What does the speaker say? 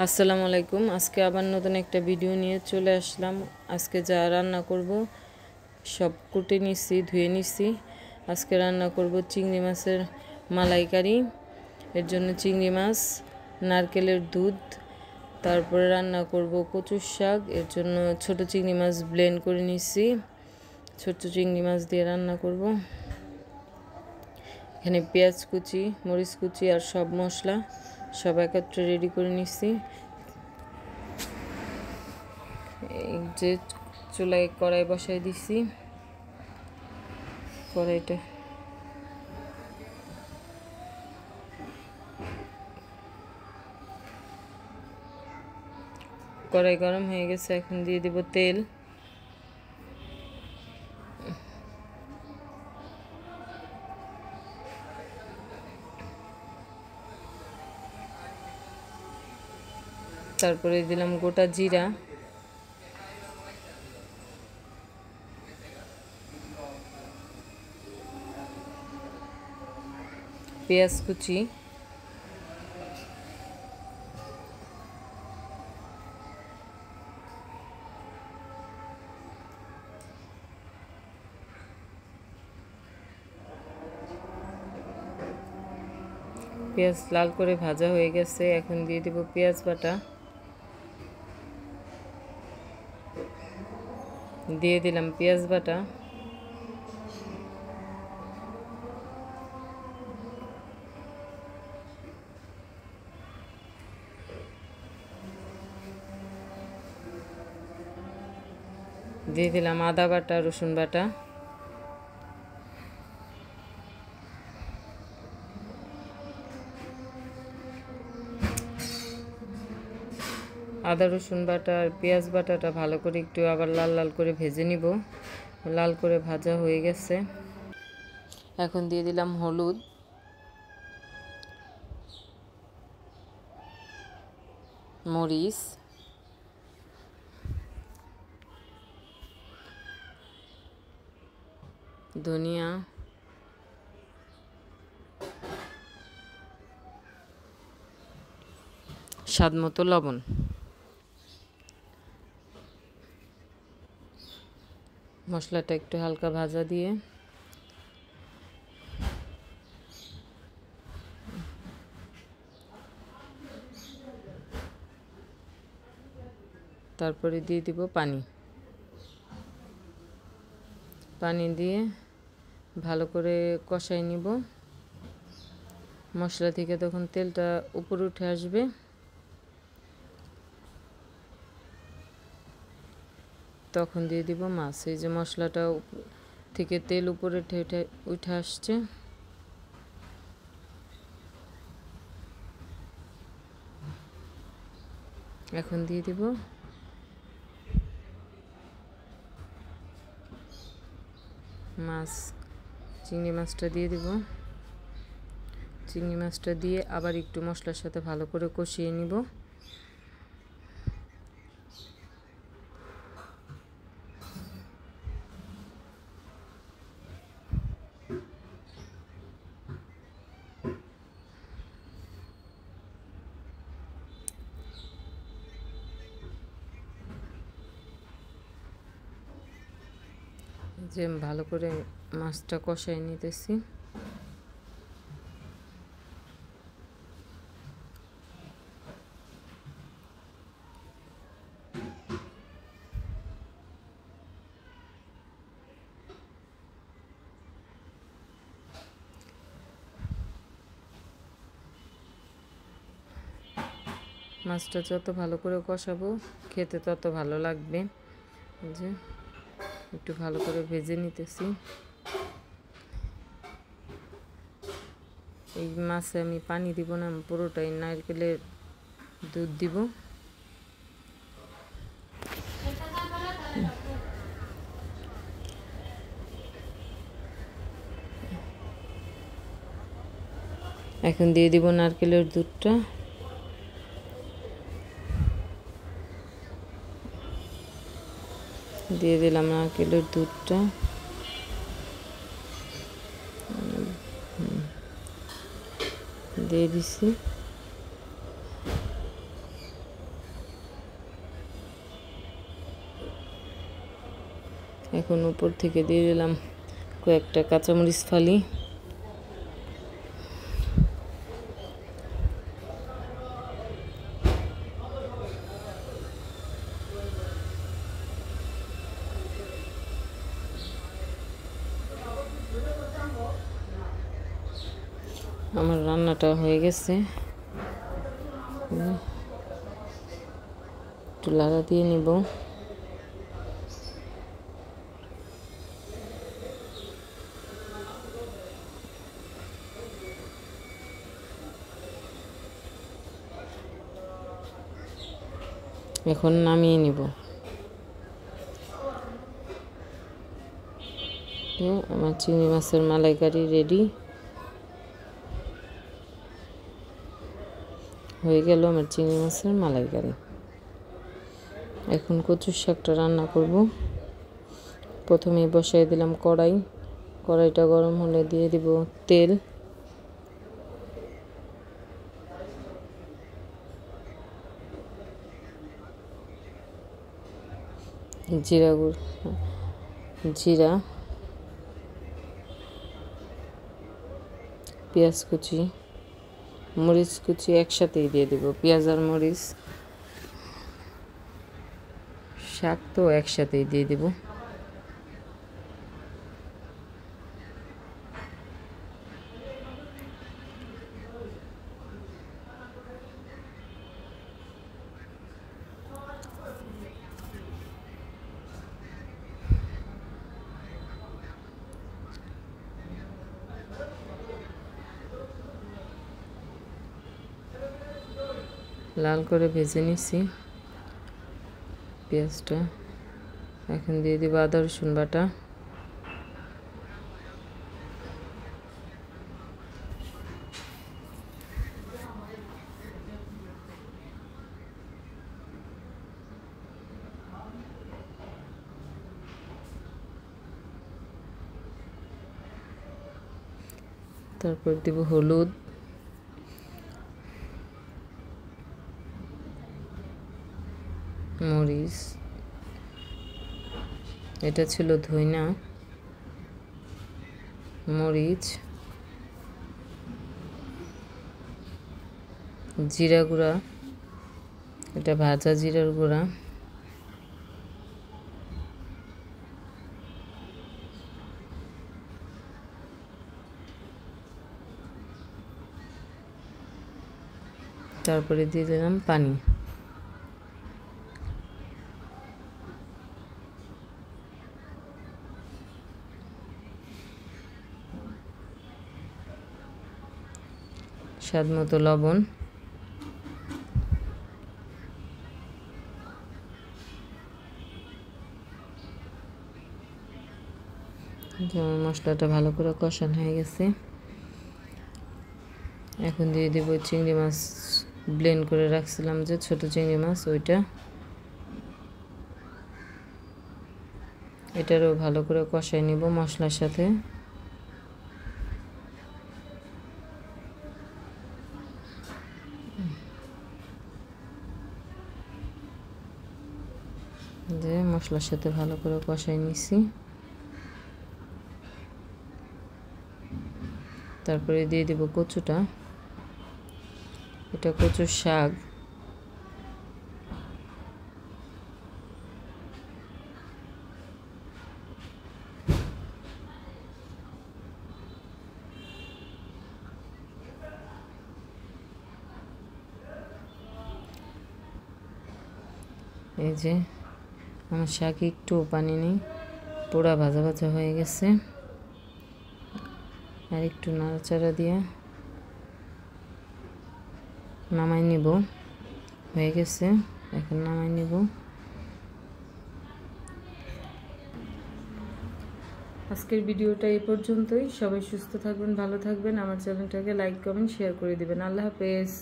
আসসালামু আলাইকুম। আজকে আবার নতুন একটা ভিডিও নিয়ে চলে আসলাম। আজকে যা রান্না করব সব কুটে নিচ্ছি, ধুয়ে নিচ্ছি। আজকে রান্না করব চিংড়ি মাছের মালাইকারি। এর জন্য চিংড়ি মাছ, নারকেলের দুধ, তারপরে রান্না করব কচুর শাক। এর জন্য ছোট চিংড়ি মাছ ব্লেন্ড করে নিচ্ছি। ছোট চিংড়ি মাছ দিয়ে রান্না করব। এখানে পেঁয়াজ কুচি, মরিচ কুচি আর সব মশলা সব একত্রে রেডি করে নিচ্ছি। এই যে চুলায় কড়াই বসাই দিছি। কড়াই গরম হয়ে গেছে, এখন দিয়ে দিব তেল। তারপরে দিলাম গোটা জিরা, পেঁয়াজ কুচি, পেঁয়াজ লাল করে ভাজা হয়ে গেছে, এখন দিয়ে দিব পেঁয়াজ বাটা। দিয়ে দিলাম পেঁয়াজ বাটা। দিয়ে দিলাম আদা বাটা, রসুন বাটা। আদা রসুন বাটা আর পেঁয়াজ বাটাটা ভালো করে একটু আবার লাল লাল করে ভেজে নিব। লাল করে ভাজা হয়ে গেছে, এখন দিয়ে দিলাম হলুদ, মরিচ, ধনিয়া, স্বাদ মতো লবণ। মশলাটা একটু হালকা ভাজা দিয়ে তারপরে দিয়ে দিব পানি। পানি দিয়ে ভালো করে কষাই নিব। মশলা থেকে তখন তেলটা উপরে উঠে আসবে, তখন দিয়ে দিব মাছ। এই যে মশলাটা থেকে তেল উপরে উঠে আসছে, এখন দিয়ে দিব মাছ। চিংড়ি মাছটা দিয়ে দিব। চিংড়ি মাছটা দিয়ে আবার একটু মশলার সাথে ভালো করে কষিয়ে নিব। যে ভালো করে মাছটা কষাই নিতেছি। মাছটা যত ভালো করে কষাবো খেতে তত ভালো লাগবে। যে একটু ভালো করে ভেজে নিতেছি। এই মাছে আমি পানি দিব না, পুরোটাই নারকেলের দুধ দিব। এখন দিয়ে দিব নারকেলের দুধটা। দিয়ে দিলাম নারকেলের দুধটা। দিয়ে দিছি। এখন উপর থেকে দিয়ে দিলাম কয়েকটা কাঁচামরিচ ফালি। আমার রান্নাটা হয়ে গেছে, একটু লাড়া দিয়ে নিব। এখন নামিয়ে নিব। আমার চিংড়ি মাছের মালাইকারি রেডি হয়ে গেল। আমার চিংড়ি মাছের মালাইকারি। এখন কচুর শাকটা রান্না করব। প্রথমে বসাই দিলাম কড়াই। কড়াইটা গরম হলে দিয়ে দিব তেল। জিরা, পেঁয়াজ কুচি, মরিচ কুচি একসাথেই দিয়ে দেব। পেঁয়াজ আর মরিচ, শাক তো একসাথেই দিয়ে দেব। লাল করে ভেজে নিছি পেঁয়াজটা। এখন দিয়ে দিব আদা রসুন বাটা, তারপর দিব হলুদ, মরিচ, এটা ছিল ধইনা, মরিচ, জিরা গুঁড়া, এটা ভাজা জিরার গুঁড়া, তারপরে দিয়ে দিলাম পানি। স্বাদ মতো লবণ, মশলাটা ভালো করে কষানো হয়ে গেছে। এখন দিয়ে দেব চিংড়ি মাছ ব্লেন্ড করে রাখছিলাম যে ছোট চিংড়ি মাছ, ওইটা। এটারও ভালো করে কষাই নিব মশলার সাথে। যে মশলার সাথে ভালো করে কষাই নিছি। তারপরে দিয়ে দেব কচুটা, এটা কচুর শাক। এই যে আমার শাক একটু পানি নেই, পোড়া ভাজা ভাজা হয়ে গেছে। আর একটু নাড়াচাড়া দিয়ে নামাই নিব। হয়ে গেছে, এখন নামাই নিব। আজকের ভিডিওটা এই পর্যন্তই। সবাই সুস্থ থাকবেন, ভালো থাকবেন। আমার চ্যানেলটাকে লাইক, কমেন্ট, শেয়ার করে দিবেন। আল্লাহ হাফেজ।